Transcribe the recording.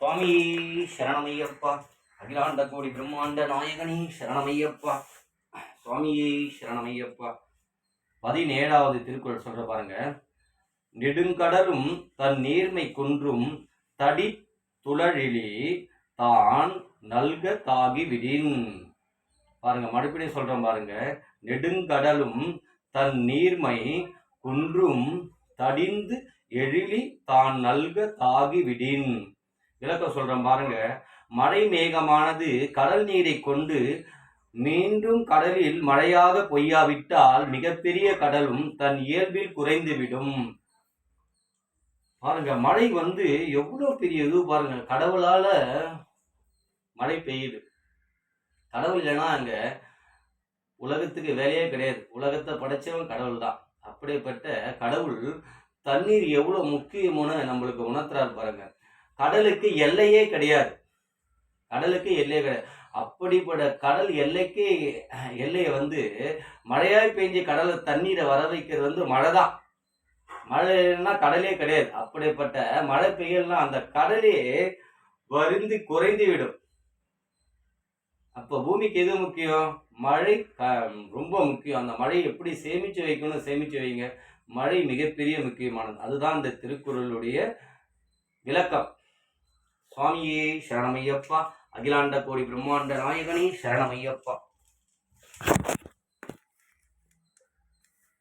சுவாமி சரணமையப்பா. அகிலாண்ட கோடி பிரம்மாண்ட நாயகனி சரணமையப்பா. சுவாமியே சரணமையப்பா. 17வது திருக்குறள் சொல்ற பாருங்க. நெடுங்கடலும் தன் நீர்மை குன்றும் தடி துளழிலி தான் நல்க தாகி விடின். பாருங்க, மறுபடியும் சொல்றேன் பாருங்க. நெடுங்கடலும் தன் நீர்மை குன்றும் தடிந்து எழிலி தான் நல்க தாகி விடின். விளக்கம் சொல்றேன் பாருங்க. மழை மேகமானது கடல் நீரை கொண்டு மீண்டும் கடலில் மழையாக பொய்யாவிட்டால் மிகப்பெரிய கடலும் தன் இயல்பில் குறைந்துவிடும். பாருங்க, மழை எவ்வளவு பெரிய இது பாருங்க. கடவுளால மழை பெய்யுது. கடவுள் இல்லைன்னா அங்க உலகத்துக்கு வேலையே கிடையாது. உலகத்தை படைச்சவன் கடவுள் தான். அப்படிப்பட்ட கடவுள் தண்ணீர் எவ்வளவு முக்கியம்னு நம்மளுக்கு உணர்த்துறாரு பாருங்க. கடலுக்கு எல்லையே கிடையாது. கடலுக்கு எல்லையே கிடையாது. அப்படிப்பட்ட கடல் எல்லைக்கு எல்லையை மழையாய் பெஞ்சு கடலை தண்ணீரை வர வைக்கிறது மழை தான். மழைன்னா கடலே கிடையாது. அப்படிப்பட்ட மழை பெய்யலாம் அந்த கடலே வருந்தி குறைந்து விடும். அப்ப பூமிக்கு எது முக்கியம்? மழை ரொம்ப முக்கியம். அந்த மழையை எப்படி சேமிச்சு வைக்கணும், சேமிச்சு வைங்க. மழை மிகப்பெரிய முக்கியமானது. அதுதான் இந்த திருக்குறளுடைய விளக்கம். சுவாமியே சரணமையப்பா. அகிலாண்ட கோடி பிரம்மாண்ட நாயகனி சரணமையப்பா.